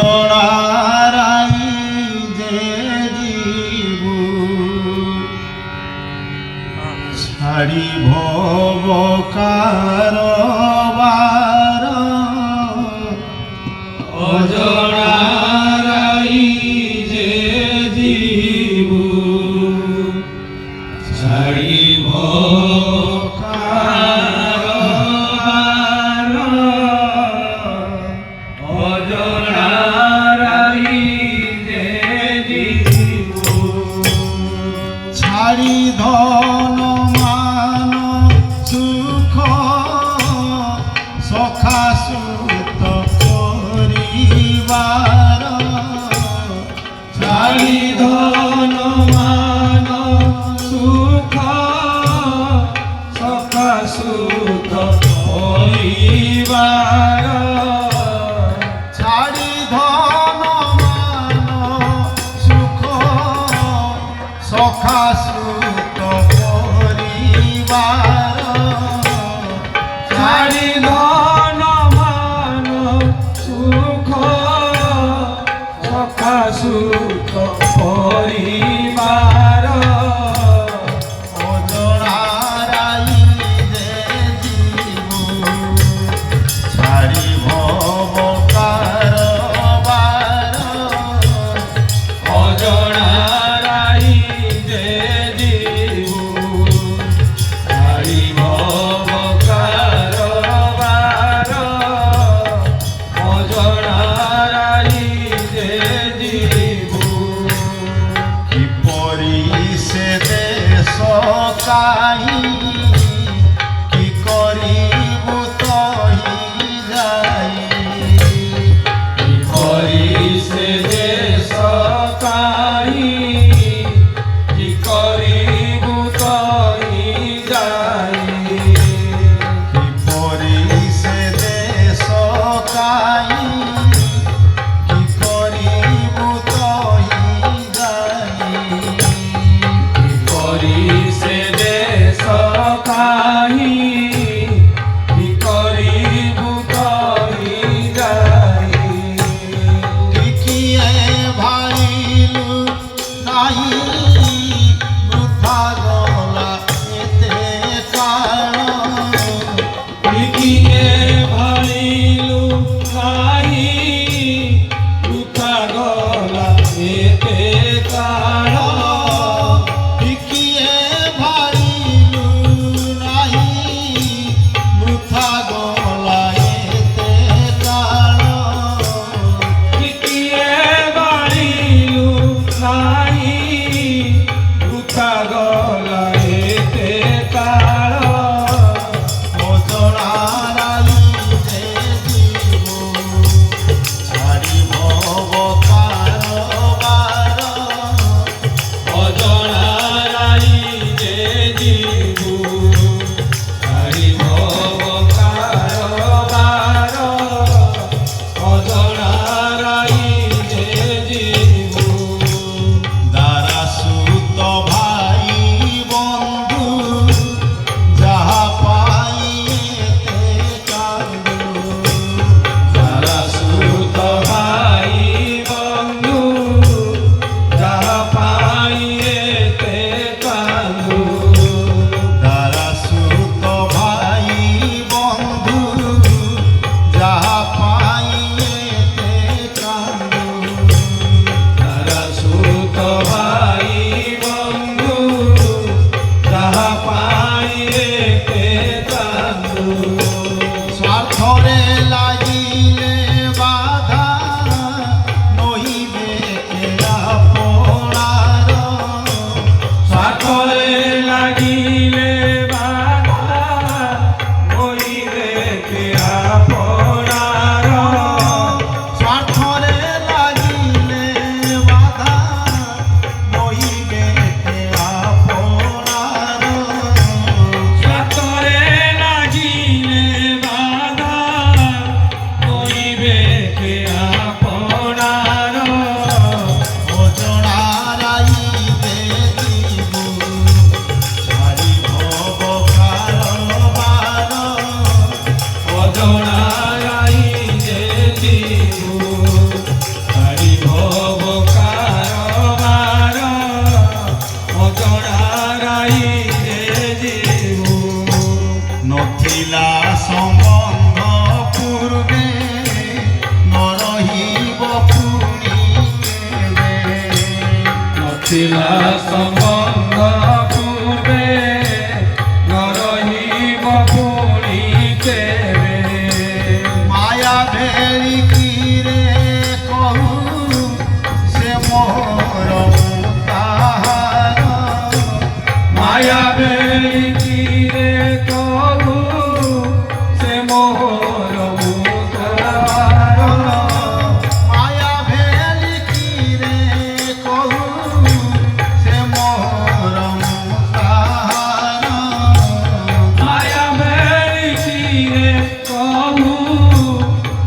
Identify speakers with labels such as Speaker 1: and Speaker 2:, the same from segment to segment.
Speaker 1: অজড়ারাই যে জীব ছাড়ি ভব কারবার
Speaker 2: অজড়ারাই যে জীব ছাড়ি ভব কারবার অজড়ারাই যে জীব
Speaker 1: ছাড়ি ধন মান সুখ সখা সুত পরিবার
Speaker 2: ছাড়ি ধন মান সুখ সখা সুত পরিবার
Speaker 1: ছাড়ি ধন মান সুখ সখা সুত পরিবার
Speaker 2: ছাড়ি ধন মান সুখ সখা সুত পরিবার
Speaker 1: অজড়ারাই যে জীব ছাড়ি ভব কারবার
Speaker 2: অজড়ারাই যে জীব ছাড়ি ভব কারবার অজড়ারাই যে জীব
Speaker 1: কি পরিষে দেশ কাহি কি করিবু তহি যাই
Speaker 2: হরিষে দেশ কাহি কি করিবু তহি যাই
Speaker 1: কি পরিষে দেশ কাহি কি করিবু তহি যাই
Speaker 2: হরিষে দেশ কাহি কি করিবু তহি যাই
Speaker 1: টিকিয়ে ভাইলু নাহি বৃথা গলা এতে কাল
Speaker 2: লিখিয়ে ভালিলু নাহি বৃথা গলা এতে কাল
Speaker 1: টিকিয়ে ভাইলু নাহি বৃথা গলা এতে কাল
Speaker 2: লিখিয়ে ভালিলু নাহি বৃথা গলা এতে কাল
Speaker 1: অজড়ারাই যে জীব ছাড়ি ভব কারবার
Speaker 2: অজড়ারাই যে জীব ছাড়ি ভব কারবার অজড়ারাই যে জীব ମିଶିଲା ସମ୍ବନ୍ଧ ପୂର୍ବେ ନ ରହିବ ପୁଣି କେବେ
Speaker 1: माया भेरी कीरे कहू से मोर ताहार
Speaker 2: माया बेरीरे कहू से मोहर मुखार
Speaker 1: माया भेरी कीरे कहू से मोर ताहार
Speaker 2: माया बेरीरे कहू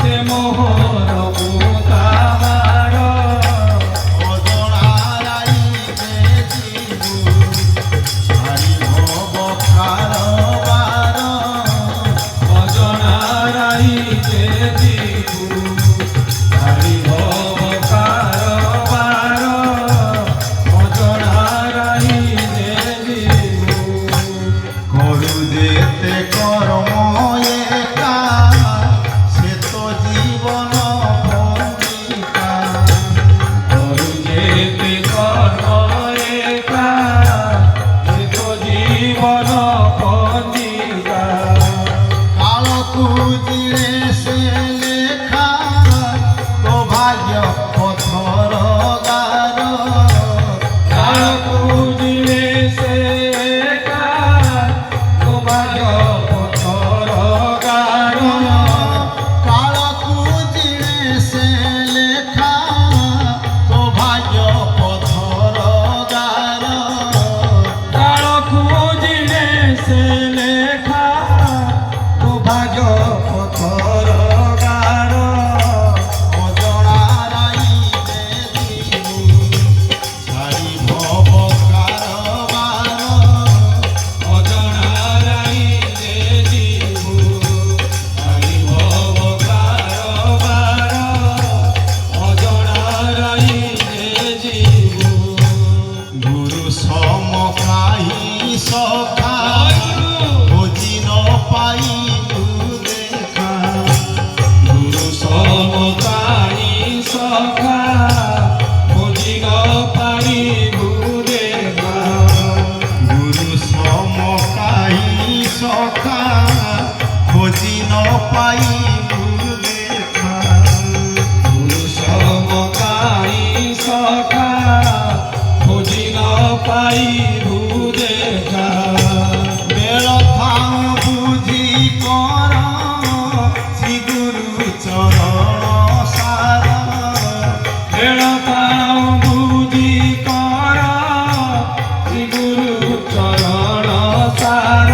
Speaker 2: से मोहर मुखार
Speaker 1: অজনা রাইতে জীবু ছাড়িব কারবার
Speaker 2: অজনারাই যে জীবু হারিব কারবার অজনারাই যে জীবু
Speaker 1: করু যেতে কর্ম একা সে তো জীবন পঞ্জিকা
Speaker 2: করু যেতে কর্ম একা এ তো জীবন পঞ্জিকা
Speaker 1: কালকু জিরে সে লেখা তো ভাগ্য পথর গার
Speaker 2: কালকু দিলে সে একা তোমার পথর গার
Speaker 1: কালকু জিরে সে লেখা তো ভাগ্য পথর গার
Speaker 2: কাল খুঁজিলে সে লেখা তো ভাগ্য পথর গার
Speaker 1: অজনা রাইতে জীবু ছাড়িব কারবার
Speaker 2: অজনারাই যে জীবু হারিব কারবার অজনারাই যে জীবু
Speaker 1: গুরু সমকাহি সখা বুঝি ন পাই দেখা
Speaker 2: গুরু সমকাই সখা বুঝি ন পারিবু দেখা
Speaker 1: গুরু সমকাহি সখা বুঝি ন পাই দেখা
Speaker 2: গুরু সমকাই সখা বুঝি ন পাইবু দেখা
Speaker 1: বেড় থাও বুঝি কর শ্রী গুরু চরণ সার
Speaker 2: বেড় পাও বুঝি কর শ্রী গুরু চরণ সার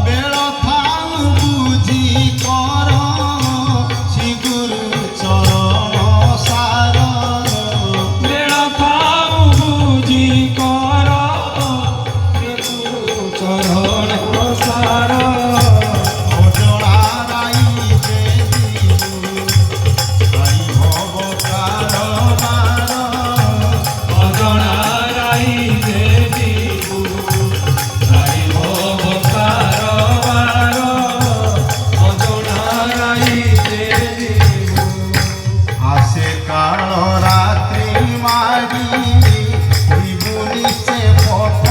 Speaker 1: বেড় থাও বুঝি কর শ্রী গুরু চরণ সার
Speaker 2: বেড় পাও বুঝি কর শ্রী গুরু চরণ সার
Speaker 1: অজনা রাইতে জীবু ছাড়িব কারবার
Speaker 2: অজনারাই যে জীবু হারিব কারবার অজনারাই যে জীবু
Speaker 1: আসে কাল রাত্রি মারি জীবনী সে পথ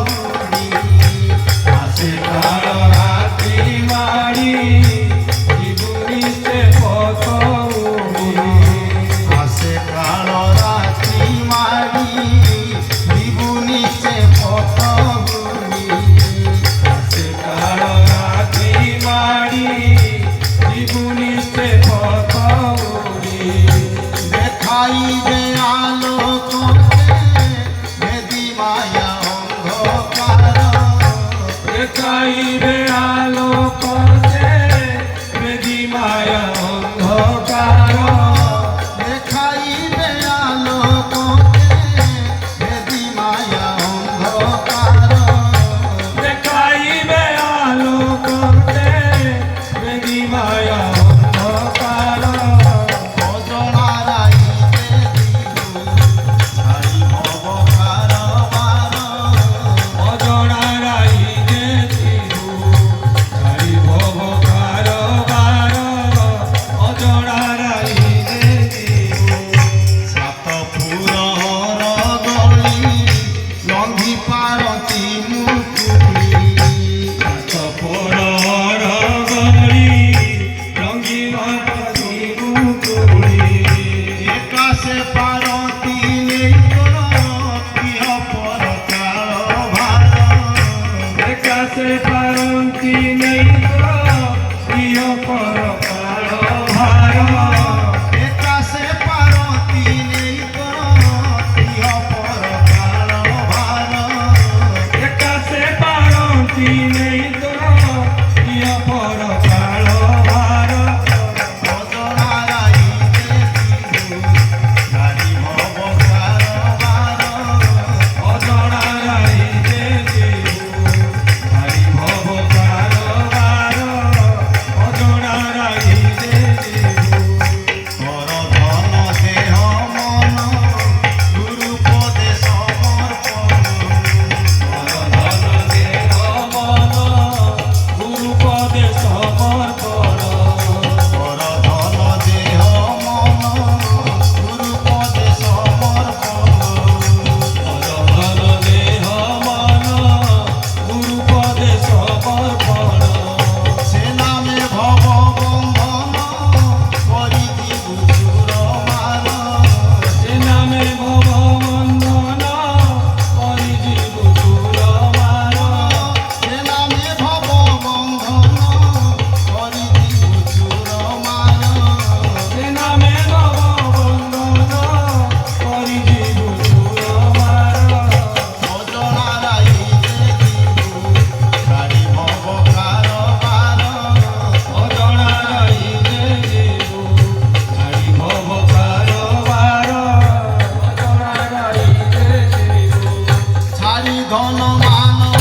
Speaker 1: গুলি আসে কাল
Speaker 2: কাল রাত্রি মারি জীবনী সে পথ উড়ি
Speaker 1: আসে কাল রাত্রি মারি জীবনী সে পথ গুলি
Speaker 2: সে কাল রাত্রি মারি জীবনী সে পথ উড়ি
Speaker 1: দেখাইবে আলোক বেদি মায়া অন্ধকার
Speaker 2: দেখাইবে আলো করছে বেদি মায়া অন্ধকার
Speaker 1: দেখাইবে আলোক বেদি মায়া অন্ধকার
Speaker 2: দেখাইবে আলো করছে বেদি মায়া অন্ধকার
Speaker 1: অজনা রাইতে জীবু ছাড়িব কারবার
Speaker 2: অজনারাই যে জীবু
Speaker 1: নারী ধন মান